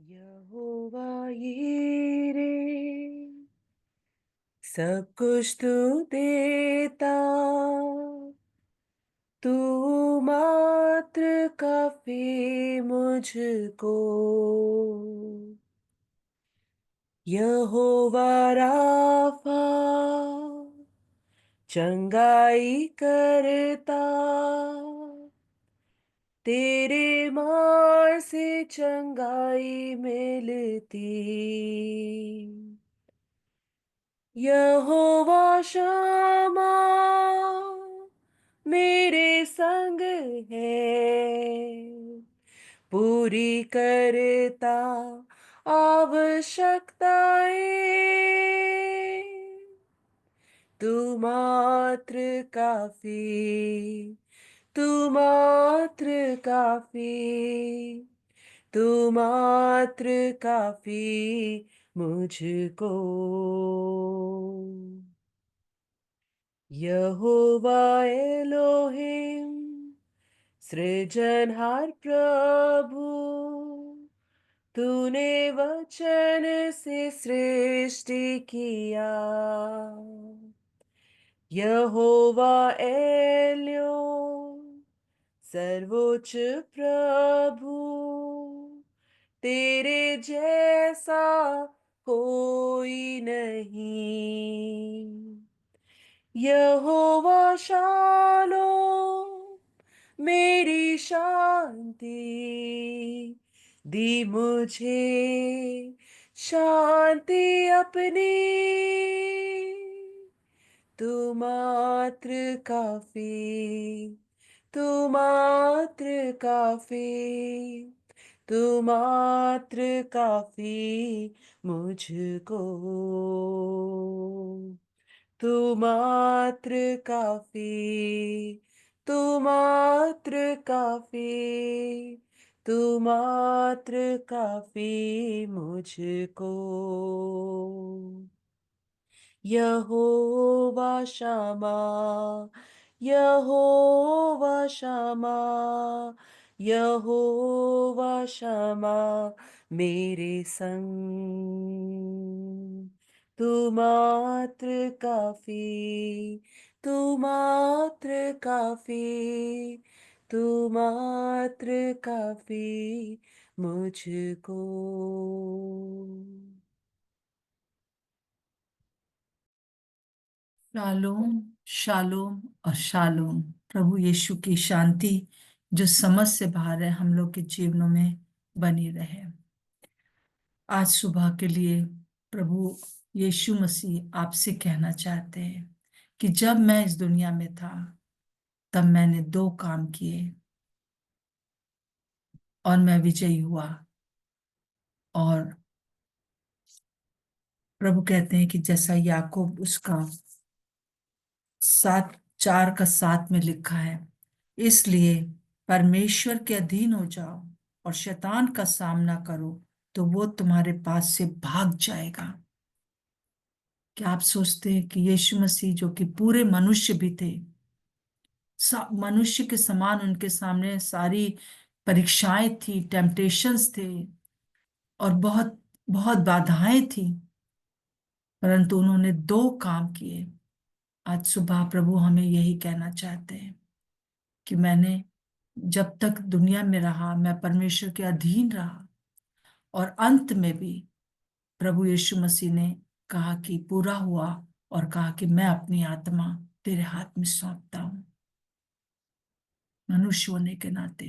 यहोवा यीरे सब कुछ तू देता, तू मात्र काफी मुझको। यहोवा राफा चंगाई करता, तेरे मार से चंगाई मिलती। यहोवा शम्मा मेरे संग है, पूरी करता आवश्यकताएं। तू मात्र काफी, तू मात्र काफी, तू मात्र काफी मुझको। यहोवा एलोहिम सृजनहार प्रभु, तूने वचन से सृष्टि किया। यहोवा एल्योन सर्वोच्च प्रभु, तेरे जैसा कोई नहीं। यहोवा शालो मेरी शांति, दी मुझे शांति अपनी। तू मात्र काफी, तू मात्र काफी, तू मात्र काफी मुझको। तू मात्र काफी, तू मात्र काफी, तू मात्र काफी मुझको। यहोवा शम्मा, यहोवा शम्मा, यहोवा शम्मा मेरे संग। तू मात्र काफी, तू मात्र काफी, तू मात्र काफी मुझको। शालोम, शालोम और शालोम। प्रभु यीशु की शांति जो समझ से बाहर है हम लोग के जीवनों में बनी रहे। आज सुबह के लिए प्रभु यीशु मसीह आपसे कहना चाहते हैं कि जब मैं इस दुनिया में था तब मैंने दो काम किए और मैं विजयी हुआ। और प्रभु कहते हैं कि जैसा याकूब उसका 7:4 का 7 में लिखा है, इसलिए परमेश्वर के अधीन हो जाओ और शैतान का सामना करो तो वो तुम्हारे पास से भाग जाएगा। क्या आप सोचते हैं कि यीशु मसीह जो कि पूरे मनुष्य भी थे, मनुष्य के समान उनके सामने सारी परीक्षाएं थी, टेम्पटेशंस थे और बहुत बहुत बाधाएं थी, परंतु उन्होंने दो काम किए। आज सुबह प्रभु हमें यही कहना चाहते हैं कि मैंने जब तक दुनिया में रहा मैं परमेश्वर के अधीन रहा, और अंत में भी प्रभु यीशु मसीह ने कहा कि पूरा हुआ और कहा कि मैं अपनी आत्मा तेरे हाथ में सौंपता हूं। मनुष्य होने के नाते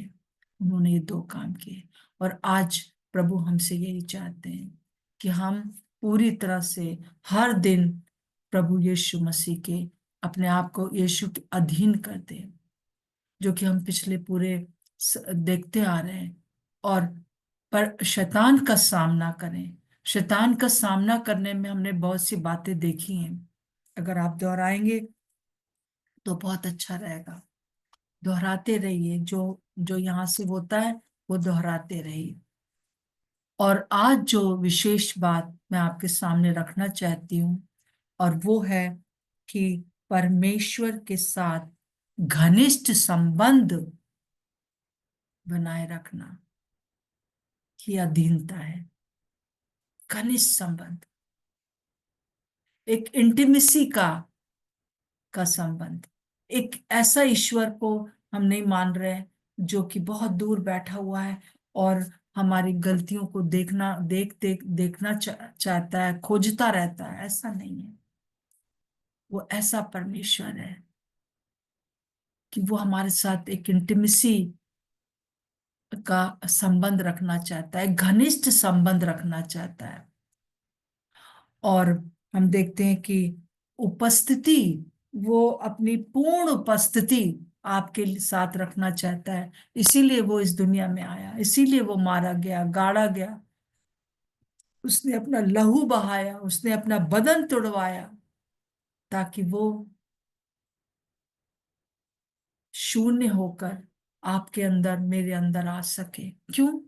उन्होंने ये दो काम किए। और आज प्रभु हमसे यही चाहते हैं कि हम पूरी तरह से हर दिन प्रभु यीशु मसीह के अपने आप को यीशु के अधीन कर दें, जो कि हम पिछले पूरे देखते आ रहे हैं। और पर शैतान का सामना करें। शैतान का सामना करने में हमने बहुत सी बातें देखी हैं, अगर आप दोहराएंगे तो बहुत अच्छा रहेगा। दोहराते रहिए, जो जो यहाँ से होता है वो दोहराते रहिए। और आज जो विशेष बात मैं आपके सामने रखना चाहती हूँ और वो है कि परमेश्वर के साथ घनिष्ठ संबंध बनाए रखना। की अधीनता है, घनिष्ठ संबंध, एक इंटीमेसी का संबंध। एक ऐसा ईश्वर को हम नहीं मान रहे जो कि बहुत दूर बैठा हुआ है और हमारी गलतियों को देखना चाहता है, खोजता रहता है। ऐसा नहीं है। वो ऐसा परमेश्वर है कि वो हमारे साथ एक इंटीमेसी का संबंध रखना चाहता है, घनिष्ठ संबंध रखना चाहता है। और हम देखते हैं कि उपस्थिति, वो अपनी पूर्ण उपस्थिति आपके साथ रखना चाहता है। इसीलिए वो इस दुनिया में आया, इसीलिए वो मारा गया, गाड़ा गया, उसने अपना लहू बहाया, उसने अपना बदन तुड़वाया, ताकि वो शून्य होकर आपके अंदर, मेरे अंदर आ सके। क्यों?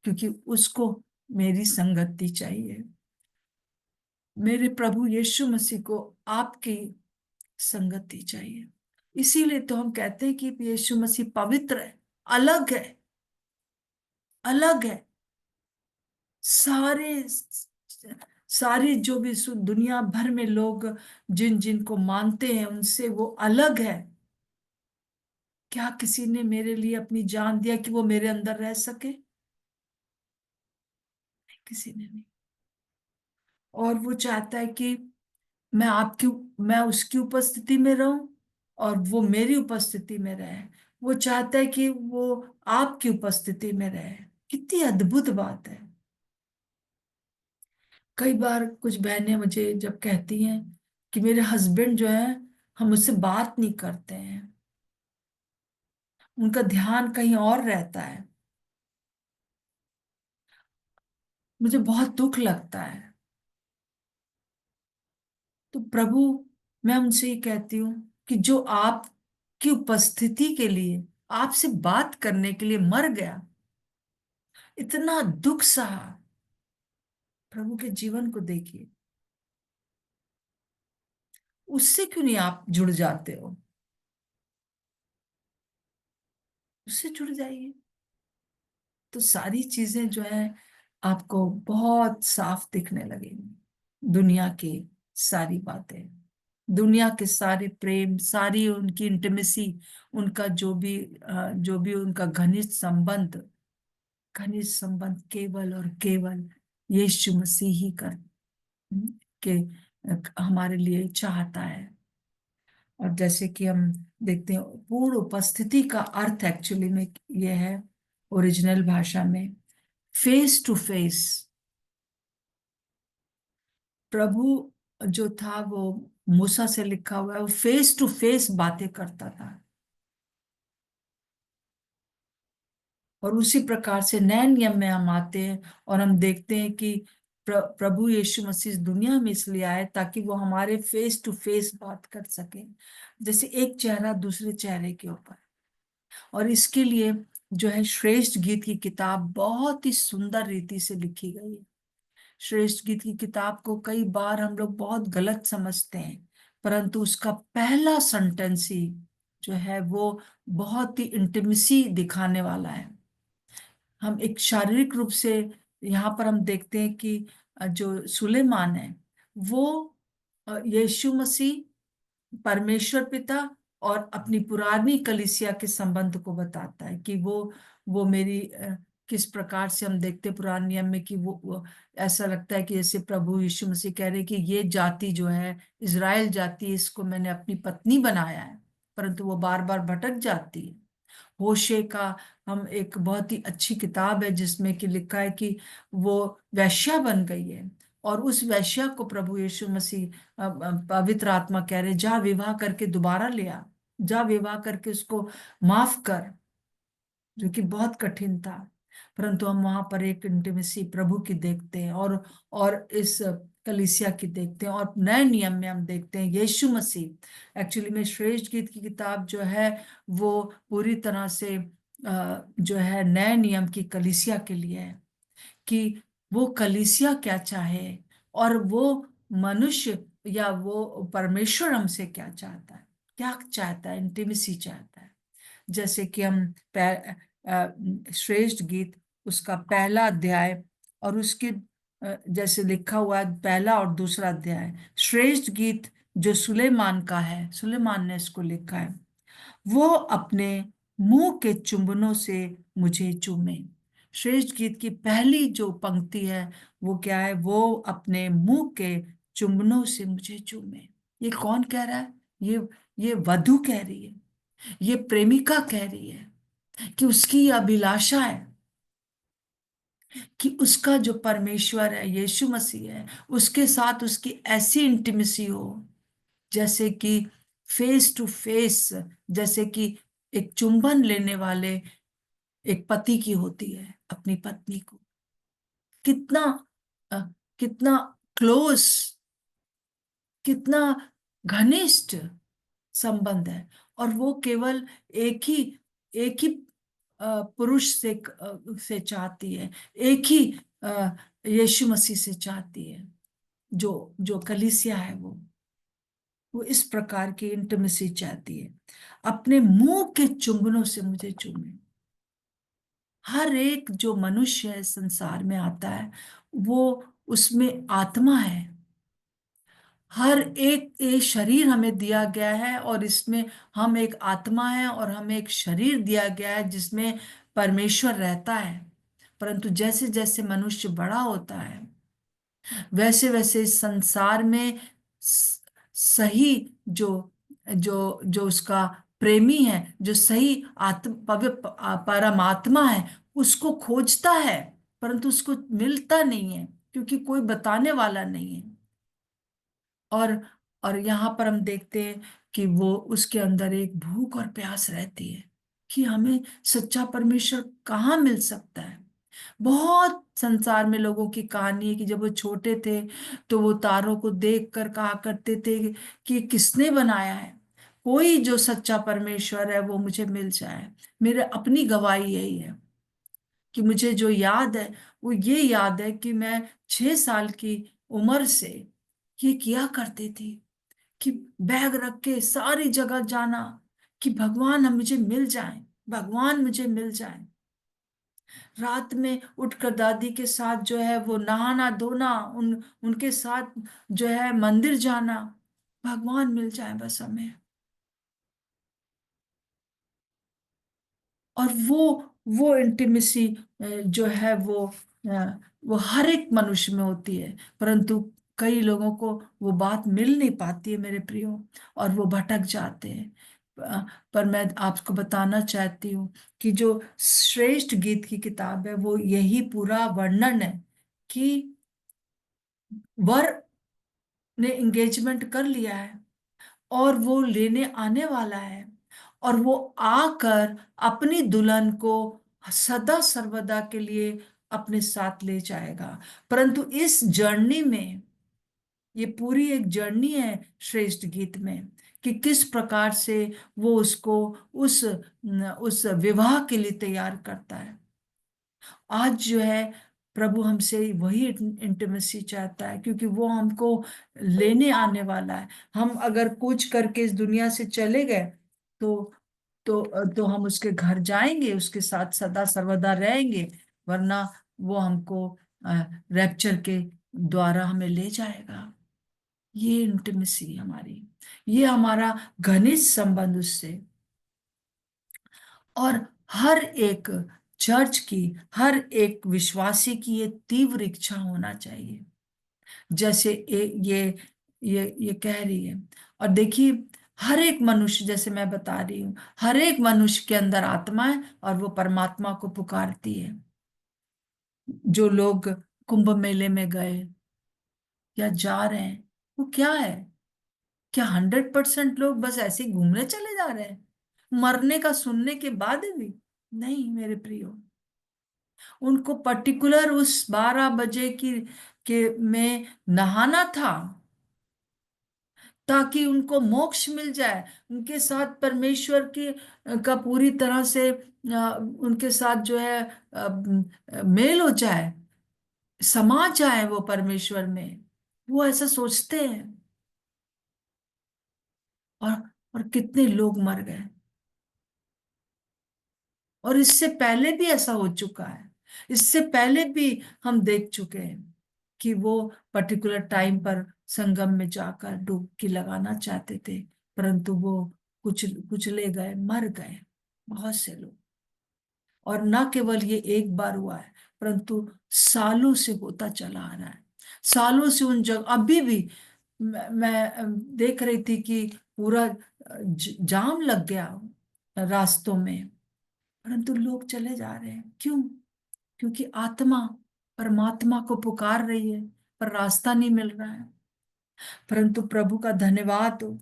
क्योंकि उसको मेरी संगति चाहिए। मेरे प्रभु यीशु मसीह को आपकी संगति चाहिए। इसीलिए तो हम कहते हैं कि यीशु मसीह पवित्र है, अलग है, अलग है। सारे सारी जो भी दुनिया भर में लोग जिन जिनको मानते हैं उनसे वो अलग है। क्या किसी ने मेरे लिए अपनी जान दिया कि वो मेरे अंदर रह सके? नहीं, किसी ने नहीं। और वो चाहता है कि मैं आपकी मैं उसकी उपस्थिति में रहूं और वो मेरी उपस्थिति में रहे। वो चाहता है कि वो आपकी उपस्थिति में रहे। कितनी अद्भुत बात है। कई बार कुछ बहनें मुझे जब कहती हैं कि मेरे हस्बैंड जो है, हम उससे बात नहीं करते हैं, उनका ध्यान कहीं और रहता है, मुझे बहुत दुख लगता है। तो प्रभु, मैं उनसे ये कहती हूँ कि जो आपकी उपस्थिति के लिए, आपसे बात करने के लिए मर गया, इतना दुख सहा, प्रभु के जीवन को देखिए। उससे क्यों नहीं आप जुड़ जाते हो? उससे जुड़ जाइए, तो सारी चीजें जो है आपको बहुत साफ दिखने लगेंगी। दुनिया की सारी बातें, दुनिया के सारे प्रेम, सारी उनकी इंटीमेसी, उनका जो भी उनका घनिष्ठ संबंध केवल और केवल यीशु मसीह ही के हमारे लिए चाहता है। और जैसे कि हम देखते हैं, पूर्ण उपस्थिति का अर्थ एक्चुअली में यह है, ओरिजिनल भाषा में, फेस टू फेस। प्रभु जो था वो मूसा से लिखा हुआ है, वो फेस टू फेस बातें करता था। और उसी प्रकार से नए नियम में हम आते हैं और हम देखते हैं कि प्रभु यीशु मसीह इस दुनिया में इसलिए आए ताकि वो हमारे फेस टू फेस बात कर सके, जैसे एक चेहरा दूसरे चेहरे के ऊपर। और इसके लिए जो है श्रेष्ठ गीत की किताब बहुत ही सुंदर रीति से लिखी गई है। श्रेष्ठ गीत की किताब को कई बार हम लोग बहुत गलत समझते हैं, परंतु उसका पहला सेंटेंस ही जो है वो बहुत ही इंटीमेसी दिखाने वाला है। हम एक शारीरिक रूप से यहाँ पर हम देखते हैं कि जो सुलेमान है वो यीशु मसीह, परमेश्वर पिता और अपनी पुरानी कलीसिया के संबंध को बताता है कि वो मेरी किस प्रकार से हम देखते हैं पुराने नियम में कि वो ऐसा लगता है कि जैसे प्रभु यीशु मसीह कह रहे हैं कि ये जाति जो है, इज़राइल जाति, इसको मैंने अपनी पत्नी बनाया है, परंतु वो बार बार भटक जाती है। होशे का हम एक बहुत ही अच्छी किताब है जिसमें कि लिखा है कि वो वैश्या बन गई है और उस वैश्या को प्रभु यीशु मसीह पवित्र आत्मा कह रहे, जा विवाह करके दोबारा ले आ, जा विवाह करके उसको माफ कर, जो कि बहुत कठिन था। परंतु हम वहां पर एक इंटीमेसी प्रभु की देखते हैं और इस कलीसिया की देखते हैं। और नए नियम में हम देखते हैं यीशु मसीह एक्चुअली में श्रेष्ठ गीत की किताब जो है वो पूरी तरह से जो है नए नियम की कलीसिया के लिए है कि वो कलीसिया क्या चाहे और वो मनुष्य या वो परमेश्वर हमसे क्या चाहता है, क्या चाहता है, इंटीमेसी चाहता है। जैसे कि हम श्रेष्ठ गीत उसका पहला अध्याय और उसके जैसे लिखा हुआ है पहला और दूसरा अध्याय, श्रेष्ठ गीत जो सुलेमान का है, सुलेमान ने इसको लिखा है, वो अपने मुंह के चुंबनों से मुझे चूमे। श्रेष्ठ गीत की पहली जो पंक्ति है वो क्या है? वो अपने मुंह के चुंबनों से मुझे चूमे। ये कौन कह रहा है? ये वधु कह रही है, ये प्रेमिका कह रही है कि उसकी अभिलाषा है कि उसका जो परमेश्वर है, यीशु मसीह है, उसके साथ उसकी ऐसी इंटीमेसी हो जैसे कि फेस टू फेस, जैसे कि एक चुंबन लेने वाले एक पति की होती है अपनी पत्नी को। कितना अ, कितना क्लोज, कितना घनिष्ठ संबंध है। और वो केवल एक ही पुरुष से चाहती है, एक ही यीशु मसीह से चाहती है। जो जो कलीसिया है वो इस प्रकार की इंटीमेसी चाहती है। अपने मुंह के चुंबनों से मुझे चूमे। हर एक जो मनुष्य है संसार में आता है, वो उसमें आत्मा है। हर एक शरीर हमें दिया गया है और इसमें हम एक आत्मा है और हमें एक शरीर दिया गया है जिसमें परमेश्वर रहता है। परंतु जैसे जैसे मनुष्य बड़ा होता है, वैसे वैसे इस संसार में सही जो जो जो उसका प्रेमी है, जो सही आत्म पवित्र परमात्मा है, उसको खोजता है, परंतु उसको मिलता नहीं है क्योंकि कोई बताने वाला नहीं है। और और यहाँ पर हम देखते हैं कि वो उसके अंदर एक भूख और प्यास रहती है कि हमें सच्चा परमेश्वर कहाँ मिल सकता है। बहुत संसार में लोगों की कहानी है कि जब वो छोटे थे तो वो तारों को देखकर कहा करते थे कि किसने बनाया है, कोई जो सच्चा परमेश्वर है वो मुझे मिल जाए। मेरे अपनी गवाही यही है कि मुझे जो याद है वो ये याद है कि मैं 6 साल की उम्र से ये किया करती थी कि बैग रख के सारी जगह जाना कि भगवान हम मुझे मिल जाए, भगवान मुझे मिल जाए। रात में उठकर दादी के साथ जो है वो नहाना धोना, उनके साथ जो है मंदिर जाना, भगवान मिल जाए बस हमें। और वो इंटीमेसी जो है वो हर एक मनुष्य में होती है, परंतु कई लोगों को वो बात मिल नहीं पाती है मेरे प्रियो, और वो भटक जाते हैं। अ, पर मैं आपको बताना चाहती हूँ कि जो श्रेष्ठ गीत की किताब है वो यही पूरा वर्णन है कि वर ने एंगेजमेंट कर लिया है और वो लेने आने वाला है, और वो आकर अपनी दुल्हन को सदा सर्वदा के लिए अपने साथ ले जाएगा। परंतु इस जर्नी में, ये पूरी एक जर्नी है श्रेष्ठ गीत में, कि किस प्रकार से वो उसको उस विवाह के लिए तैयार करता है। आज जो है प्रभु हमसे वही इंटीमेसी चाहता है क्योंकि वो हमको लेने आने वाला है। हम अगर कूच करके इस दुनिया से चले गए तो तो हम उसके घर जाएंगे, उसके साथ सदा सर्वदा रहेंगे, वरना वो हमको रैप्चर के द्वारा हमें ले जाएगा। ये इंटीमेसी हमारी, ये हमारा घनिष्ठ संबंध उससे। और हर एक चर्च की, हर एक विश्वासी की ये तीव्र इच्छा होना चाहिए जैसे ये कह रही है। और देखिए, हर एक मनुष्य, जैसे मैं बता रही हूँ, हर एक मनुष्य के अंदर आत्मा है और वो परमात्मा को पुकारती है। जो लोग कुंभ मेले में गए या जा रहे हैं, वो क्या है? क्या 100% लोग बस ऐसे ही घूमने चले जा रहे हैं मरने का सुनने के बाद भी? नहीं मेरे प्रियो, उनको पर्टिकुलर उस 12 बजे की के में नहाना था ताकि उनको मोक्ष मिल जाए, उनके साथ परमेश्वर की का पूरी तरह से उनके साथ जो है मेल हो जाए, समा जाए वो परमेश्वर में। वो ऐसा सोचते हैं। और और कितने लोग मर गए, और इससे पहले भी ऐसा हो चुका है। इससे पहले भी हम देख चुके हैं कि वो पर्टिकुलर टाइम पर संगम में जाकर डुबकी लगाना चाहते थे, परंतु वो कुचले गए, मर गए बहुत से लोग। और न केवल ये एक बार हुआ है, परंतु सालों से होता चला आ रहा है। सालों से उन जगह अभी भी मैं देख रही थी कि पूरा जाम लग गया रास्तों में, परंतु लोग चले जा रहे हैं। क्यों? क्योंकि आत्मा परमात्मा को पुकार रही है, पर रास्ता नहीं मिल रहा है। परंतु प्रभु का धन्यवाद हो,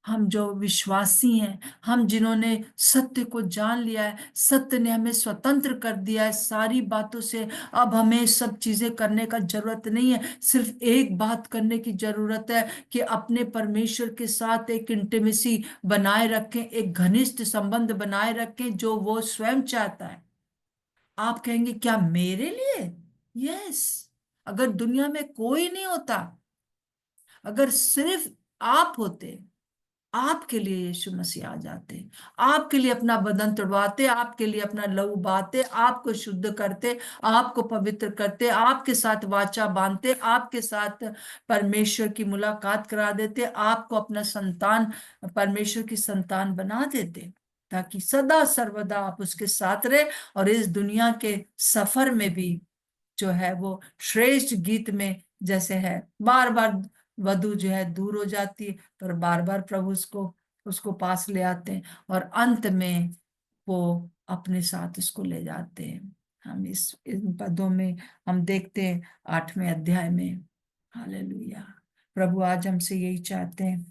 हम जो विश्वासी हैं, हम जिन्होंने सत्य को जान लिया है, सत्य ने हमें स्वतंत्र कर दिया है सारी बातों से। अब हमें सब चीजें करने का जरूरत नहीं है, सिर्फ एक बात करने की जरूरत है कि अपने परमेश्वर के साथ एक इंटीमेसी बनाए रखें, एक घनिष्ठ संबंध बनाए रखें जो वो स्वयं चाहता है। आप कहेंगे क्या मेरे लिए? यस। अगर दुनिया में कोई नहीं होता, अगर सिर्फ आप होते, आपके लिए यीशु मसीह आ जाते, आपके लिए अपना बदन तुड़वाते, आपके लिए अपना लहू बहाते, आपको शुद्ध करते, आपको पवित्र करते, आपके साथ वाचा बांधते, आपके साथ परमेश्वर की मुलाकात करा देते, आपको अपना संतान, परमेश्वर की संतान बना देते, ताकि सदा सर्वदा आप उसके साथ रहे, और इस दुनिया के सफर में भी जो है वो श्रेष्ठ गीत में जैसे है, बार बार वधु जो है दूर हो जाती है, पर बार बार प्रभु उसको उसको पास ले आते हैं, और अंत में वो अपने साथ उसको ले जाते हैं। हम इस इन पदों में हम देखते हैं 8वें अध्याय में। हालेलुया। प्रभु आज हमसे यही चाहते हैं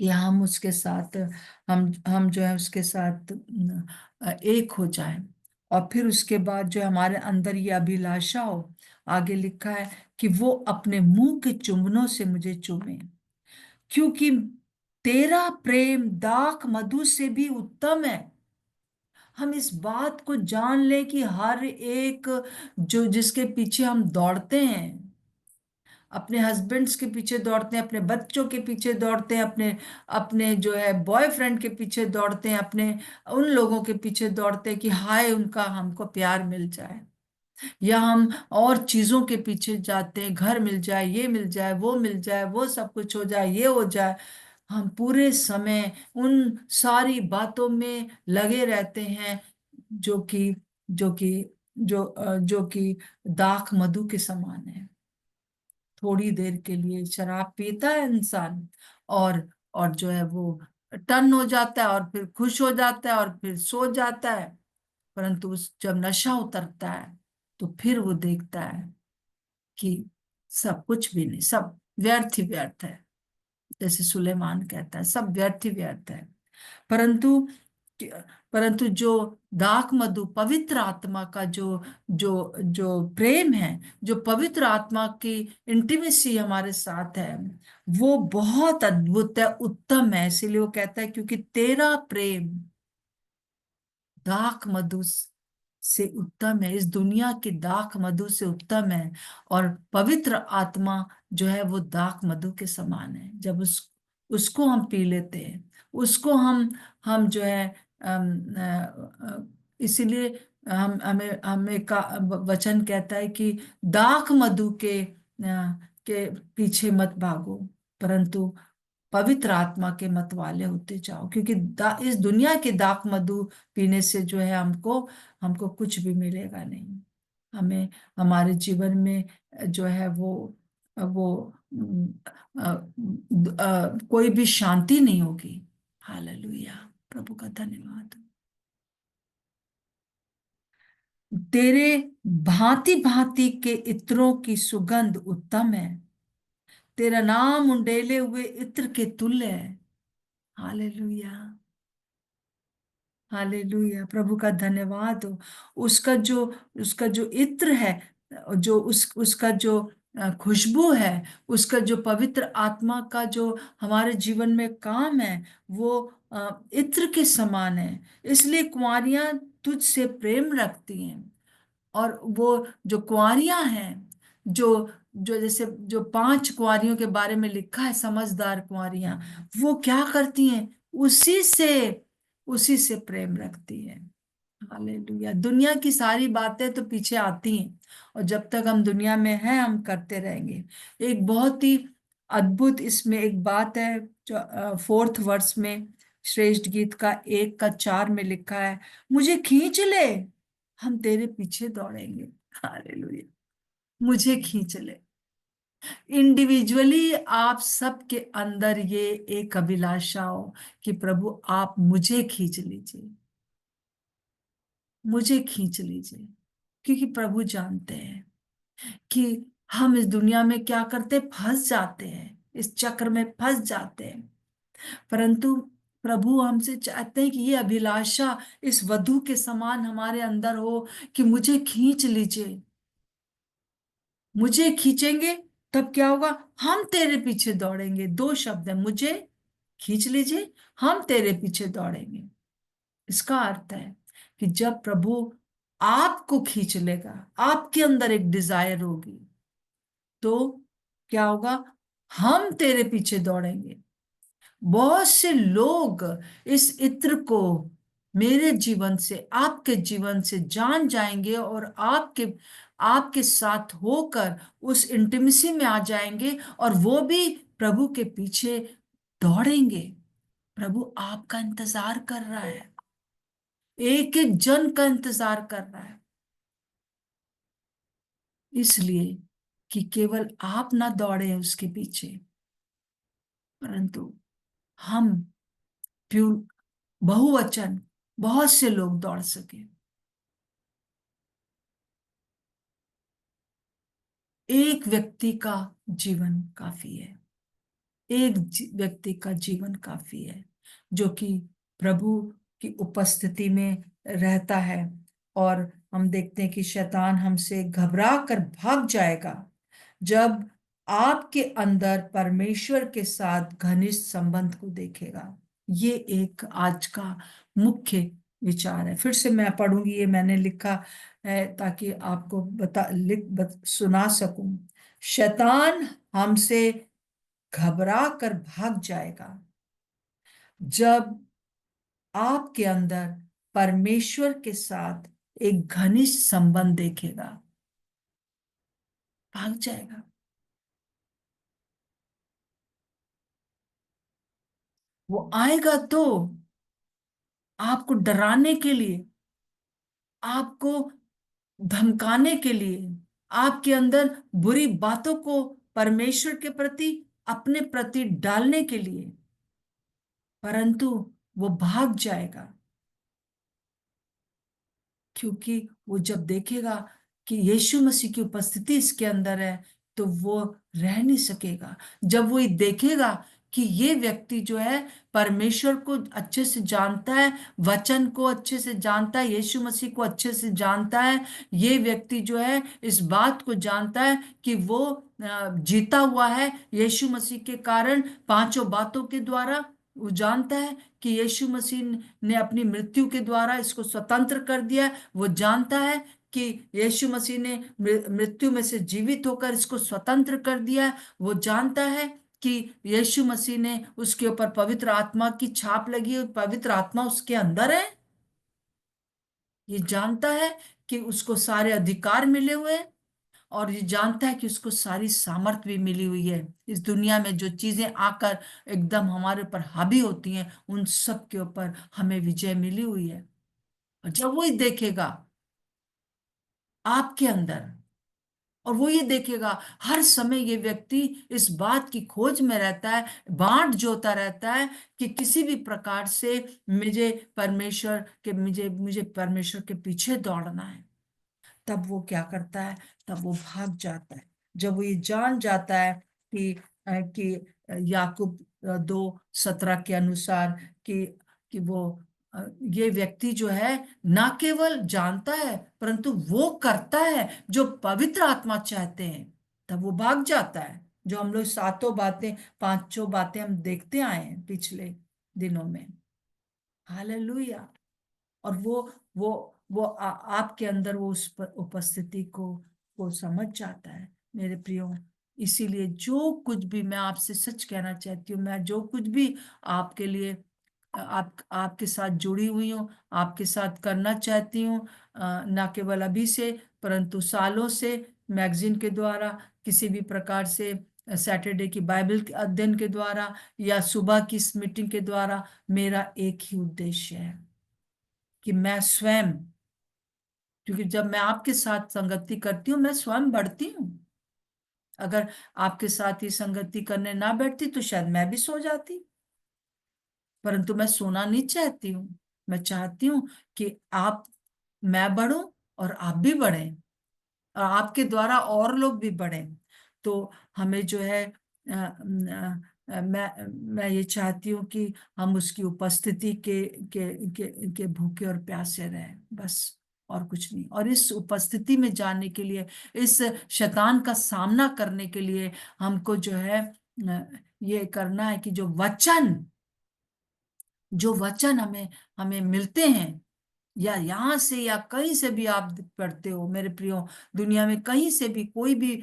कि हम उसके साथ, हम जो है उसके साथ एक हो जाएं, और फिर उसके बाद जो हमारे अंदर ये अभिलाषा हो। आगे लिखा है कि वो अपने मुंह के चुम्बनों से मुझे चूमे, क्योंकि तेरा प्रेम दाख मधु से भी उत्तम है। हम इस बात को जान ले कि हर एक जो जिसके पीछे हम दौड़ते हैं, अपने हस्बैंड्स के पीछे दौड़ते हैं, अपने बच्चों के पीछे दौड़ते हैं, अपने अपने जो है बॉयफ्रेंड के पीछे दौड़ते हैं, अपने उन लोगों के पीछे दौड़ते हैं कि हाय उनका हमको प्यार मिल जाए, या हम और चीजों के पीछे जाते हैं, घर मिल जाए, ये मिल जाए, वो मिल जाए, वो सब कुछ हो जाए, ये हो जाए। हम पूरे समय उन सारी बातों में लगे रहते हैं, जो कि जो कि दाख मधु के समान है। थोड़ी देर के लिए शराब पीता है इंसान, और और जो है वो टन हो जाता है, और फिर खुश हो जाता है, और फिर सो जाता है। परंतु जब नशा उतरता है, तो फिर वो देखता है कि सब कुछ भी नहीं, सब व्यर्थ ही व्यर्थ है। जैसे सुलेमान कहता है, सब व्यर्थ ही व्यर्थ है। परंतु परंतु जो दाख मधु, पवित्र आत्मा का जो जो जो प्रेम है, जो पवित्र आत्मा की इंटीमेसी हमारे साथ है, वो बहुत अद्भुत है, उत्तम है। इसीलिए वो कहता है क्योंकि तेरा प्रेम दाख मधु से उत्तम है, इस दुनिया की दाख मधु से उत्तम है। और पवित्र आत्मा जो है वो दाख मधु के समान है। जब उसको हम पी लेते हैं, उसको हम जो है इसीलिए हम हमें हमें का वचन कहता है कि दाख मधु के पीछे मत भागो, परंतु पवित्र आत्मा के मत वाले होते जाओ, क्योंकि इस दुनिया के दाख मधु पीने से जो है हमको हमको कुछ भी मिलेगा नहीं। हमें हमारे जीवन में जो है वो कोई भी शांति नहीं होगी। हालेलुया। प्रभु का धन्यवाद। तेरे भांति भांति के इत्रों की सुगंध उत्तम है, तेरा नाम उंडेले हुए इत्र के तुल्य है। हालेलुया। हालेलुया। प्रभु का धन्यवाद हो। उसका जो इत्र है, जो उसका जो खुशबू है, उसका जो पवित्र आत्मा का जो हमारे जीवन में काम है, वो इत्र के समान है। इसलिए कुंवारियां तुझसे प्रेम रखती हैं। और वो जो कुंवारियां हैं, जो जो जैसे जो 5 कुंवारियों के बारे में लिखा है, समझदार कुंवारियां, वो क्या करती हैं? उसी से प्रेम रखती हैं। हालेलुया। दुनिया की सारी बातें तो पीछे आती हैं, और जब तक हम दुनिया में हैं हम करते रहेंगे। एक बहुत ही अद्भुत इसमें एक बात है जो 4th वर्ष में श्रेष्ठ गीत का 1 का 4 में लिखा है, मुझे खींच ले, हम तेरे पीछे दौड़ेंगे। हालेलुया। मुझे खींच ले। इंडिविजुअली आप सबके अंदर ये एक अभिलाषा हो कि प्रभु आप मुझे खींच लीजिए, मुझे खींच लीजिए। क्योंकि प्रभु जानते हैं कि हम इस दुनिया में क्या करते, फंस जाते हैं, इस चक्र में फंस जाते हैं। परंतु प्रभु हमसे चाहते हैं कि ये अभिलाषा इस वधु के समान हमारे अंदर हो कि मुझे खींच लीजिए। मुझे खींचेंगे तब क्या होगा, हम तेरे पीछे दौड़ेंगे। 2 शब्द है, मुझे खींच लीजिए, हम तेरे पीछे दौड़ेंगे। इसका अर्थ है कि जब प्रभु आपको खींच लेगा, आपके अंदर एक डिजायर होगी, तो क्या होगा, हम तेरे पीछे दौड़ेंगे। बहुत से लोग इस इत्र को मेरे जीवन से, आपके जीवन से जान जाएंगे और आपके आपके साथ होकर उस इंटिमेसी में आ जाएंगे, और वो भी प्रभु के पीछे दौड़ेंगे। प्रभु आपका इंतजार कर रहा है, एक एक जन का इंतजार कर रहा है। इसलिए कि केवल आप ना दौड़े उसके पीछे, परंतु हम प्यू बहुवचन बहुत से लोग दौड़ सके। एक व्यक्ति का जीवन काफी है, एक व्यक्ति का जीवन काफी है जो कि प्रभु की उपस्थिति में रहता है। और हम देखते हैं कि शैतान हमसे घबरा कर भाग जाएगा जब आपके अंदर परमेश्वर के साथ घनिष्ठ संबंध को देखेगा। ये एक आज का मुख्य विचार है। फिर से मैं पढ़ूंगी, ये मैंने लिखा है ताकि आपको सुना सकूं। शैतान हमसे घबरा कर भाग जाएगा जब आपके अंदर परमेश्वर के साथ एक घनिष्ठ संबंध देखेगा। भाग जाएगा। वो आएगा तो आपको डराने के लिए, आपको धमकाने के लिए, आपके अंदर बुरी बातों को परमेश्वर के प्रति, अपने प्रति डालने के लिए। परंतु वो भाग जाएगा, क्योंकि वो जब देखेगा कि यीशु मसीह की उपस्थिति इसके अंदर है तो वो रह नहीं सकेगा। जब वो ये देखेगा कि ये व्यक्ति जो है परमेश्वर को अच्छे से जानता है, वचन को अच्छे से जानता है, यीशु मसीह को अच्छे से जानता है, ये व्यक्ति जो है इस बात को जानता है कि वो जीता हुआ है यीशु मसीह के कारण, 5 बातों के द्वारा। वो जानता है कि यीशु मसीह ने अपनी मृत्यु के द्वारा इसको स्वतंत्र कर दिया। वो जानता है कि यीशु मसीह ने मृत्यु में से जीवित होकर इसको स्वतंत्र कर दिया। वो जानता है कि यीशु मसीह ने उसके ऊपर पवित्र आत्मा की छाप लगी है, पवित्र आत्मा उसके अंदर है। ये जानता है कि उसको सारे अधिकार मिले हुए हैं, और ये जानता है कि उसको सारी सामर्थ भी मिली हुई है। इस दुनिया में जो चीजें आकर एकदम हमारे ऊपर हावी होती हैं, उन सब के ऊपर हमें विजय मिली हुई है। और जब वो ये देखेगा आपके अंदर, और वो ये देखेगा हर समय ये व्यक्ति इस बात की खोज में रहता है, बांट जोता रहता है कि किसी भी प्रकार से मुझे मुझे परमेश्वर के पीछे दौड़ना है। तब वो क्या करता है, तब वो भाग जाता है। जब वो ये जान जाता है कि याकूब 2:17 के अनुसार कि वो ये व्यक्ति जो है ना केवल जानता है परंतु वो करता है जो पवित्र आत्मा चाहते हैं, तब वो भाग जाता है। जो हम लोग 7 बातें, 5 बातें हम देखते आए हैं पिछले दिनों में। हालेलुया। और आपके अंदर वो उस उपस्थिति को समझ जाता है मेरे प्रियो। इसीलिए जो कुछ भी मैं आपसे सच कहना चाहती हूँ, मैं जो कुछ भी आपके लिए आपके साथ जुड़ी हुई हूँ, आपके साथ करना चाहती हूँ। ना केवल अभी से, परंतु सालों से, मैगजीन के द्वारा, किसी भी प्रकार से, सैटरडे की बाइबल के अध्ययन के द्वारा, या सुबह की इस मीटिंग के द्वारा, मेरा एक ही उद्देश्य है कि मैं स्वयं, क्योंकि जब मैं आपके साथ संगति करती हूँ मैं स्वयं बढ़ती हूँ। अगर आपके साथ ही संगति करने ना बैठती तो शायद मैं भी सो जाती, परंतु मैं सोना नहीं चाहती हूँ। मैं चाहती हूँ कि आप, मैं बढ़ूं और आप भी बढ़ें, और आपके द्वारा और लोग भी बढ़ें। तो हमें जो है, मैं ये चाहती हूँ कि हम उसकी उपस्थिति के भूखे और प्यासे रहें, बस, और कुछ नहीं। और इस उपस्थिति में जाने के लिए, इस शैतान का सामना करने के लिए, हमको जो है ये करना है कि जो वचन हमें हमें मिलते हैं, या यहाँ से या कहीं से भी आप पढ़ते हो मेरे प्रियो, दुनिया में कहीं से भी कोई भी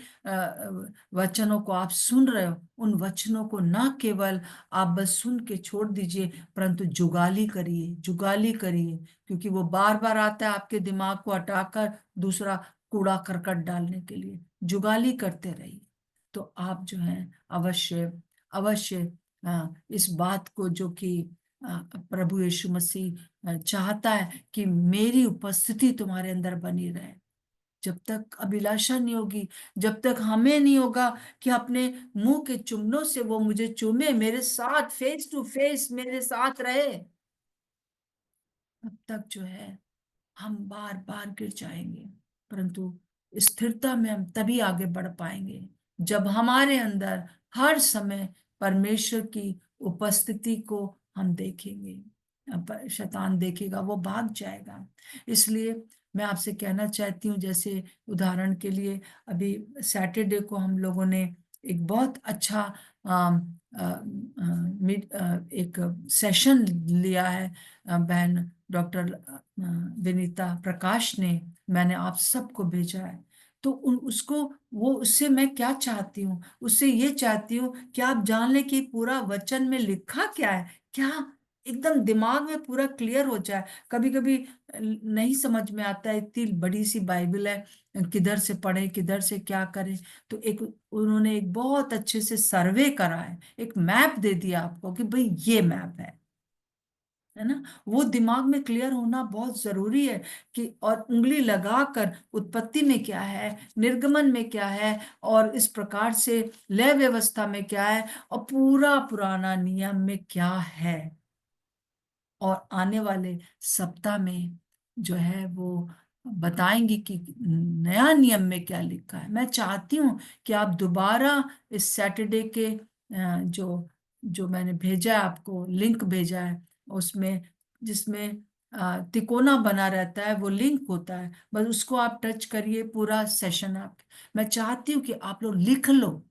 वचनों को आप सुन रहे हो, उन वचनों को ना केवल आप बस सुन के छोड़ दीजिए, परंतु जुगाली करिए, जुगाली करिए, क्योंकि वो बार बार आता है आपके दिमाग को हटाकर दूसरा कूड़ा करकट डालने के लिए। जुगाली करते रहिए, तो आप जो है अवश्य अवश्य इस बात को, जो कि प्रभु यीशु मसीह चाहता है कि मेरी उपस्थिति तुम्हारे अंदर बनी रहे। जब तक अभिलाषा नहीं होगी, जब तक हमें नहीं होगा कि अपने मुंह के चुम्बनों से वो मुझे चूमे, मेरे साथ फेस टू फेस मेरे साथ रहे, तब तक जो है हम बार बार गिर जाएंगे। परंतु स्थिरता में हम तभी आगे बढ़ पाएंगे जब हमारे अंदर हर समय परमेश्वर की उपस्थिति को हम देखेंगे। शैतान देखेगा, वो भाग जाएगा। इसलिए मैं आपसे कहना चाहती हूँ, जैसे उदाहरण के लिए अभी सैटरडे को हम लोगों ने एक बहुत अच्छा एक सेशन लिया है। बहन डॉक्टर विनीता प्रकाश ने, मैंने आप सबको भेजा है। तो उसको, वो, उससे मैं क्या चाहती हूँ, उससे ये चाहती हूँ कि आप जान ले कि पूरा वचन में लिखा क्या है, क्या एकदम दिमाग में पूरा क्लियर हो जाए। कभी कभी नहीं समझ में आता है, इतनी बड़ी सी बाइबल है, किधर से पढ़े, किधर से क्या करें। तो एक उन्होंने एक बहुत अच्छे से सर्वे करा है, एक मैप दे दिया आपको कि भाई ये मैप है ना। वो दिमाग में क्लियर होना बहुत जरूरी है कि, और उंगली लगाकर उत्पत्ति में क्या है, निर्गमन में क्या है, और इस प्रकार से लय व्यवस्था में क्या है, और पूरा पुराना नियम में क्या है, और आने वाले सप्ताह में जो है वो बताएंगी कि नया नियम में क्या लिखा है। मैं चाहती हूँ कि आप दोबारा इस सैटरडे के जो जो मैंने भेजा है आपको, लिंक भेजा है, उसमें, जिसमें तिकोना बना रहता है, वो लिंक होता है, बस उसको आप टच करिए, पूरा सेशन आप, मैं चाहती हूँ कि आप लोग लिख लो,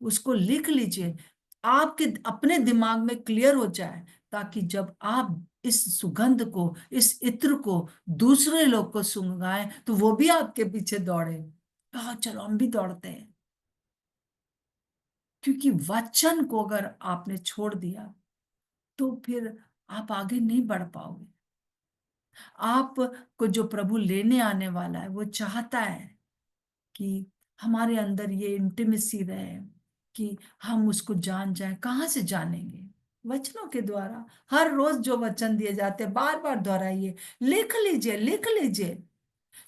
उसको लिख लीजिए, आपके अपने दिमाग में क्लियर हो जाए, ताकि जब आप इस सुगंध को, इस इत्र को दूसरे लोग को सुंघाएं तो वो भी आपके पीछे दौड़े। हाँ, चलो हम भी दौड़ते हैं। क्योंकि वचन को अगर आपने छोड़ दिया तो फिर आप आगे नहीं बढ़ पाओगे। आप को जो प्रभु लेने आने वाला है, वो चाहता है कि हमारे अंदर ये इंटीमेसी रहे, कि हम उसको जान जाएं। कहाँ से जानेंगे? वचनों के द्वारा। हर रोज जो वचन दिए जाते हैं बार बार दोहराइए, लिख लीजिए, लिख लीजिए,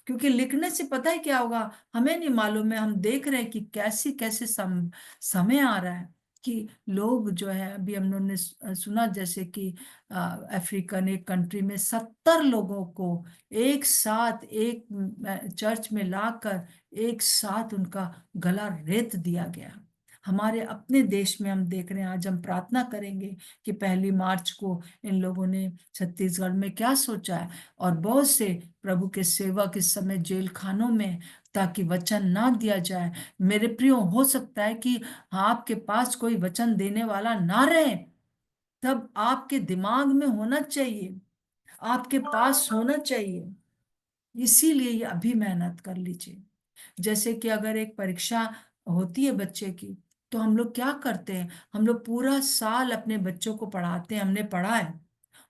क्योंकि लिखने से पता है क्या होगा, हमें नहीं मालूम है, हम देख रहे हैं कि कैसे कैसे समय आ रहा है कि लोग जो है, अभी हम लोगों ने सुना जैसे कि अफ्रीकन एक कंट्री में 70 लोगों को एक साथ एक चर्च में लाकर एक साथ उनका गला रेत दिया गया। हमारे अपने देश में हम देख रहे हैं, आज हम प्रार्थना करेंगे कि 1 मार्च को इन लोगों ने छत्तीसगढ़ में क्या सोचा है, और बहुत से प्रभु के सेवक इस समय जेल खानों में, ताकि वचन ना दिया जाए। मेरे प्रियो, हो सकता है कि आपके पास कोई वचन देने वाला ना रहे, तब आपके दिमाग में होना चाहिए, आपके पास होना चाहिए। इसीलिए ये अभी मेहनत कर लीजिए। जैसे कि अगर एक परीक्षा होती है बच्चे की, तो हम लोग क्या करते हैं, हम लोग पूरा साल अपने बच्चों को पढ़ाते हैं, हमने पढ़ा है,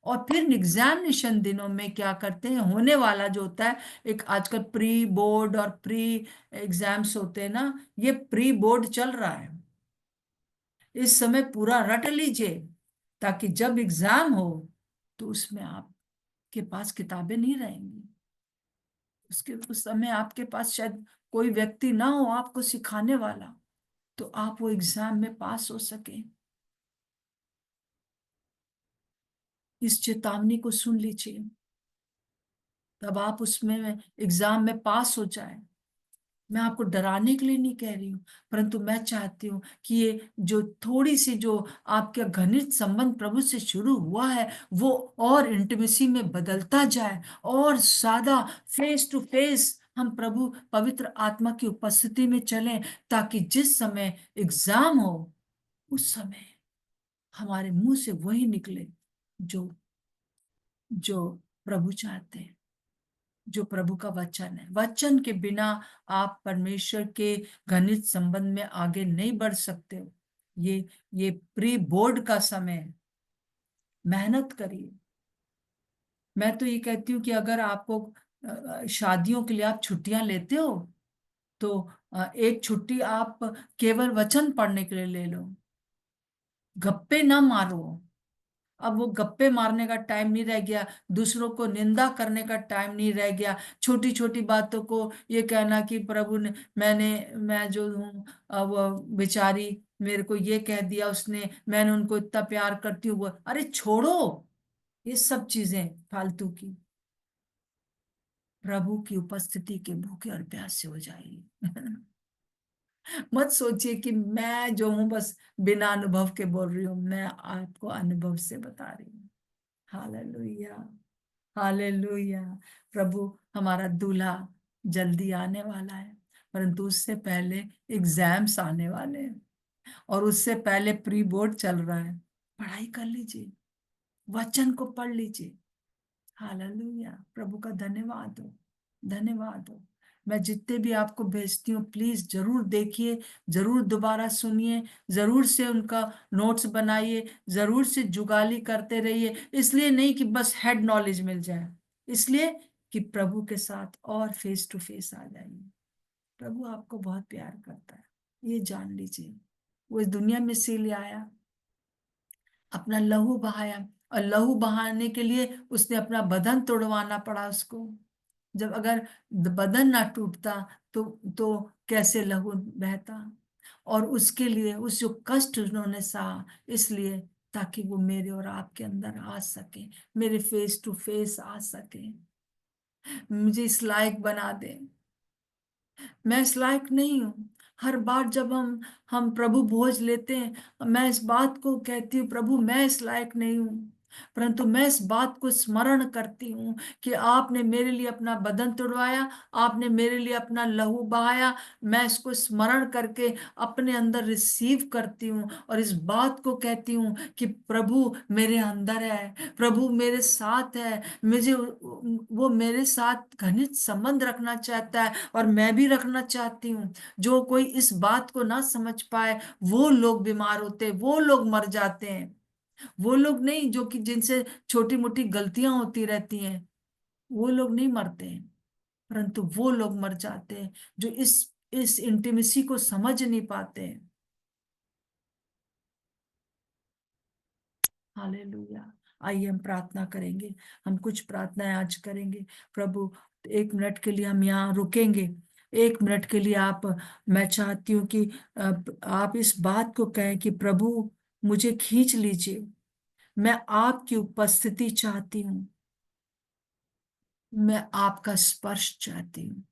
और फिर एग्जामिनेशन दिनों में क्या करते हैं, होने वाला जो होता है, एक आजकल प्री बोर्ड और प्री एग्जाम्स होते हैं ना, ये प्री बोर्ड चल रहा है। इस समय पूरा रट लीजिए, ताकि जब एग्जाम हो तो उसमें आपके पास किताबें नहीं रहेंगी, उसके उस समय आपके पास शायद कोई व्यक्ति ना हो आपको सिखाने वाला, तो आप वो एग्जाम में पास हो सके। इस चेतावनी को सुन लीजिए, तब आप उसमें एग्जाम में पास हो जाए। मैं आपको डराने के लिए नहीं कह रही हूँ, परंतु मैं चाहती हूँ कि ये जो थोड़ी सी जो आपका घनिष्ठ संबंध प्रभु से शुरू हुआ है, वो और इंटीमेसी में बदलता जाए, और ज्यादा फेस टू फेस हम प्रभु पवित्र आत्मा की उपस्थिति में चलें, ताकि जिस समय एग्जाम हो उस समय हमारे मुंह से वही निकले जो जो प्रभु चाहते हैं, जो प्रभु का वचन है। वचन के बिना आप परमेश्वर के घनिष्ठ संबंध में आगे नहीं बढ़ सकते हो। ये प्री बोर्ड का समय है, मेहनत करिए। मैं तो ये कहती हूँ कि अगर आपको शादियों के लिए आप छुट्टियां लेते हो, तो एक छुट्टी आप केवल वचन पढ़ने के लिए ले लो, गप्पे ना मारो। अब वो गप्पे मारने का टाइम नहीं रह गया, दूसरों को निंदा करने का टाइम नहीं रह गया, छोटी छोटी बातों को ये कहना कि प्रभु ने, मैं जो हूँ, वो बेचारी, मेरे को ये कह दिया उसने, मैंने उनको इतना प्यार करती हूँ, वो अरे छोड़ो ये सब चीजें फालतू की। प्रभु की उपस्थिति के भूखे और प्यासे हो जाइए। मत सोचिए कि मैं जो हूं बस बिना अनुभव के बोल रही हूँ, मैं आपको अनुभव से बता रही हूँ। Hallelujah, hallelujah. प्रभु हमारा दूल्हा जल्दी आने वाला है, परंतु उससे पहले एग्जाम्स आने वाले हैं, और उससे पहले प्री बोर्ड चल रहा है। पढ़ाई कर लीजिए, वचन को पढ़ लीजिए। हालेलुया, प्रभु का धन्यवाद हो, धन्यवाद हो। मैं जितने भी आपको भेजती हूँ, प्लीज जरूर देखिए, जरूर दोबारा सुनिए, जरूर से उनका नोट्स बनाइए, जरूर से जुगाली करते रहिए। इसलिए नहीं कि बस हेड नॉलेज मिल जाए, इसलिए कि प्रभु के साथ और फेस टू फेस आ जाइए। प्रभु आपको बहुत प्यार करता है, ये जान लीजिए। वो इस दुनिया में इसीलिए आया, अपना लहू बहाया, और लहू बहाने के लिए उसने अपना बदन तोड़वाना पड़ा उसको। जब अगर बदन ना टूटता तो कैसे लहू बहता। और उसके लिए उस जो कष्ट उन्होंने सहा, इसलिए ताकि वो मेरे और आपके अंदर आ सके, मेरे फेस टू फेस आ सके, मुझे इस लायक बना दे। मैं इस लायक नहीं हूँ। हर बार जब हम प्रभु भोज लेते हैं, मैं इस बात को कहती हूँ, प्रभु मैं इस लायक नहीं हूँ, परंतु मैं इस बात को स्मरण करती हूँ कि आपने मेरे लिए अपना बदन तुड़वाया, आपने मेरे लिए अपना लहू बहाया। मैं इसको स्मरण करके अपने अंदर रिसीव करती हूँ, और इस बात को कहती हूँ कि प्रभु मेरे अंदर है, प्रभु मेरे साथ है, मुझे वो मेरे साथ घनिष्ठ संबंध रखना चाहता है, और मैं भी रखना चाहती हूँ। जो कोई इस बात को ना समझ पाए, वो लोग बीमार होते हैं, वो लोग मर जाते हैं। वो लोग नहीं जो कि जिनसे छोटी मोटी गलतियां होती रहती हैं, वो लोग नहीं मरते हैं, परंतु वो लोग मर जाते हैं जो इस इंटीमेसी को समझ नहीं पाते हैं। हालेलुया। आइए हम प्रार्थना करेंगे, हम कुछ प्रार्थनाएं आज करेंगे। प्रभु, 1 मिनट के लिए हम यहाँ रुकेंगे। 1 मिनट के लिए आप, मैं चाहती हूँ कि आप इस बात को कहें कि प्रभु मुझे खींच लीजिए, मैं आपकी उपस्थिति चाहती हूँ, मैं आपका स्पर्श चाहती हूँ।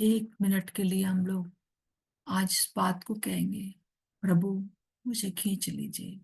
1 मिनट के लिए हम लोग आज इस बात को कहेंगे, प्रभु मुझे खींच लीजिए।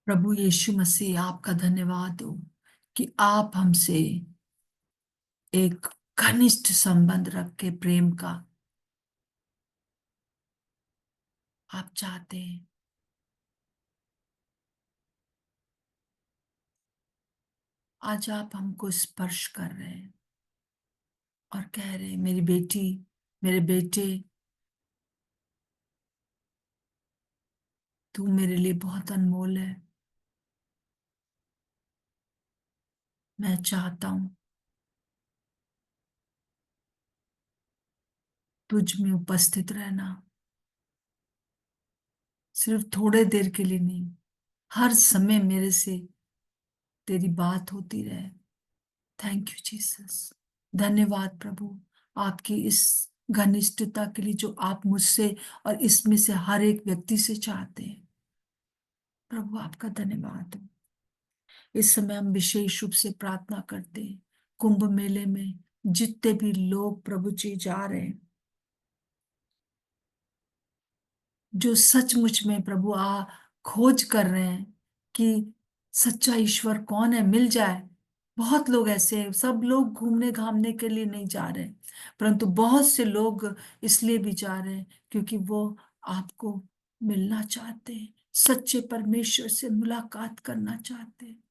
प्रभु यीशु मसीह, आपका धन्यवाद हो कि आप हमसे एक घनिष्ठ संबंध रख के प्रेम का आप चाहते हैं। आज आप हमको स्पर्श कर रहे हैं और कह रहे हैं, मेरी बेटी, मेरे बेटे, तू मेरे लिए बहुत अनमोल है। मैं चाहता हूं तुझ में उपस्थित रहना, सिर्फ थोड़े देर के लिए नहीं, हर समय मेरे से तेरी बात होती रहे। Thank you Jesus. धन्यवाद प्रभु, आपकी इस घनिष्ठता के लिए जो आप मुझसे और इसमें से हर एक व्यक्ति से चाहते हैं। प्रभु आपका धन्यवाद हो। इस समय हम विशेष रूप से प्रार्थना करते हैं, कुंभ मेले में जितने भी लोग प्रभु जी जा रहे हैं, जो सचमुच में प्रभु खोज कर रहे हैं कि सच्चा ईश्वर कौन है, मिल जाए। बहुत लोग ऐसे हैं, सब लोग घूमने घामने के लिए नहीं जा रहे हैं, परंतु बहुत से लोग इसलिए भी जा रहे हैं क्योंकि वो आपको मिलना चाहते हैं, सच्चे परमेश्वर से मुलाकात करना चाहते हैं।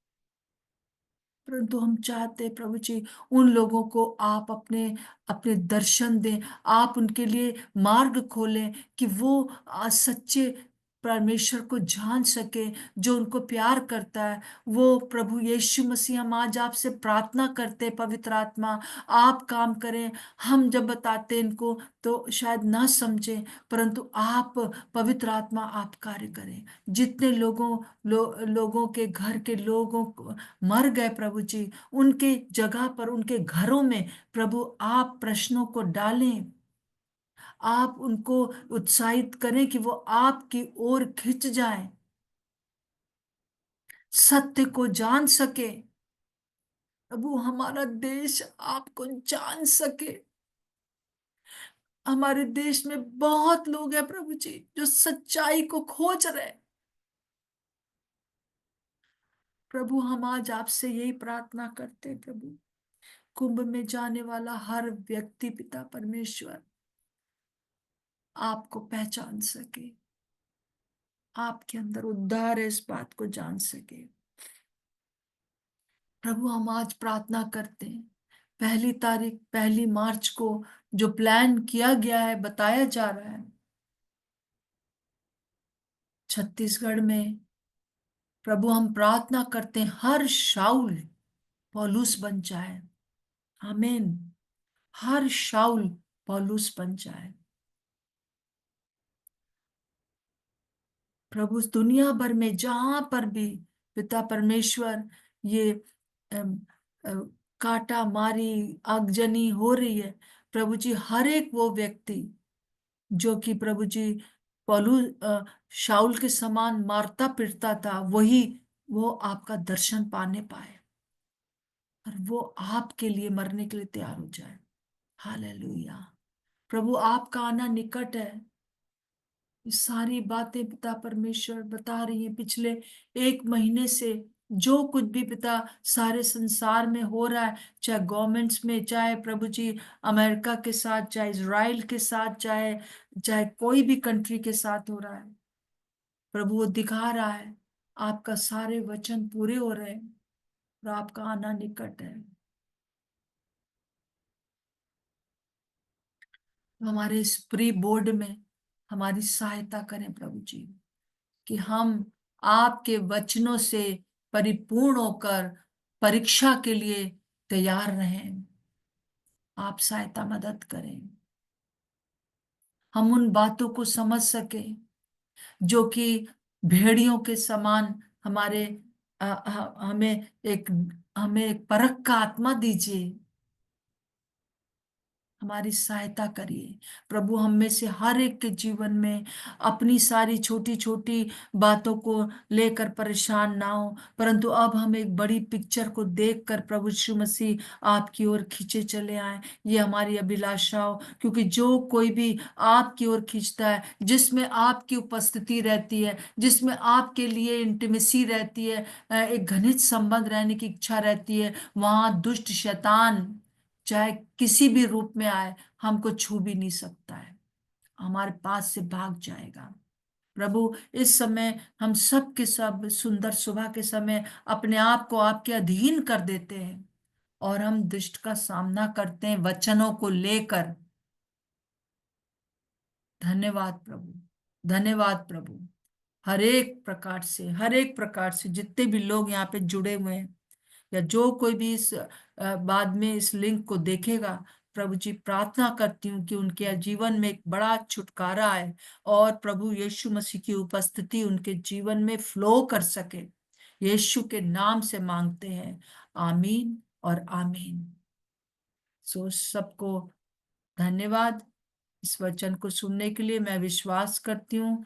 परंतु हम चाहते हैं प्रभु जी, उन लोगों को आप अपने अपने दर्शन दें, आप उनके लिए मार्ग खोलें कि वो सच्चे परमेश्वर को जान सके जो उनको प्यार करता है। वो प्रभु यीशु मसीह, हम आज आपसे प्रार्थना करते हैं, पवित्र आत्मा आप काम करें। हम जब बताते हैं इनको तो शायद ना समझें, परंतु आप पवित्र आत्मा आप कार्य करें। जितने लोगों के घर के लोगों मर गए प्रभु जी, उनके जगह पर उनके घरों में प्रभु आप प्रश्नों को डालें, आप उनको उत्साहित करें कि वो आपकी ओर खिंच जाएं, सत्य को जान सके। प्रभु हमारा देश आपको जान सके। हमारे देश में बहुत लोग हैं प्रभु जी जो सच्चाई को खोज रहे हैं। प्रभु हम आज आपसे यही प्रार्थना करते हैं प्रभु, कुंभ में जाने वाला हर व्यक्ति पिता परमेश्वर आपको पहचान सके, आपके अंदर उद्धार है इस बात को जान सके। प्रभु हम आज प्रार्थना करते हैं, 1 तारीख 1 मार्च को जो प्लान किया गया है, बताया जा रहा है छत्तीसगढ़ में, प्रभु हम प्रार्थना करते हैं हर शाऊल पौलुस बन जाए। आमीन। हर शाऊल पौलुस बन जाए। प्रभु दुनिया भर में जहां पर भी पिता परमेश्वर ये अम, अ, काटा मारी आगजनी हो रही है, प्रभु जी हर एक वो व्यक्ति जो कि प्रभु जी पौलुस शाऊल के समान मारता पिटता था, वही वो आपका दर्शन पाने पाए और वो आपके लिए मरने के लिए तैयार हो जाए। हालेलुया। प्रभु आपका आना निकट है। ये सारी बातें पिता परमेश्वर बता रही है पिछले 1 महीने से, जो कुछ भी पिता सारे संसार में हो रहा है, चाहे गवर्नमेंट्स में, चाहे प्रभु जी अमेरिका के साथ, चाहे इजराइल के साथ, चाहे चाहे कोई भी कंट्री के साथ हो रहा है, प्रभु वो दिखा रहा है आपका सारे वचन पूरे हो रहे हैं और आपका आना निकट है। तो हमारे इस प्री बोर्ड में हमारी सहायता करें प्रभु जी, कि हम आपके वचनों से परिपूर्ण होकर परीक्षा के लिए तैयार रहें। आप सहायता मदद करें, हम उन बातों को समझ सके जो कि भेड़ियों के समान हमारे हमें एक परख का आत्मा दीजिए। हमारी सहायता करिए प्रभु। हम में से हर एक के जीवन में अपनी सारी छोटी छोटी बातों को लेकर परेशान ना हो, परंतु अब हम एक बड़ी पिक्चर को देखकर प्रभु यीशु मसीह आपकी ओर खींचे चले आए। ये हमारी अभिलाषा हो, क्योंकि जो कोई भी आपकी ओर खींचता है, जिसमें आपकी उपस्थिति रहती है, जिसमें आपके लिए इंटीमेसी रहती है, एक घनिष्ठ संबंध रहने की इच्छा रहती है, वहां दुष्ट शैतान चाहे किसी भी रूप में आए हमको छू भी नहीं सकता है, हमारे पास से भाग जाएगा। प्रभु इस समय हम सब के सब सुंदर सुबह के समय अपने आप को आपके अधीन कर देते हैं और हम दुष्ट का सामना करते हैं वचनों को लेकर। धन्यवाद प्रभु, धन्यवाद प्रभु। हर एक प्रकार से जितने भी लोग यहाँ पे जुड़े हुए हैं, या जो कोई भी इस बाद में इस लिंक को देखेगा, प्रभु जी प्रार्थना करती हूँ कि उनके जीवन में एक बड़ा छुटकारा आए और प्रभु यीशु मसीह की उपस्थिति उनके जीवन में फ्लो कर सके। यीशु के नाम से मांगते हैं, आमीन और आमीन। सो सबको धन्यवाद इस वचन को सुनने के लिए। मैं विश्वास करती हूँ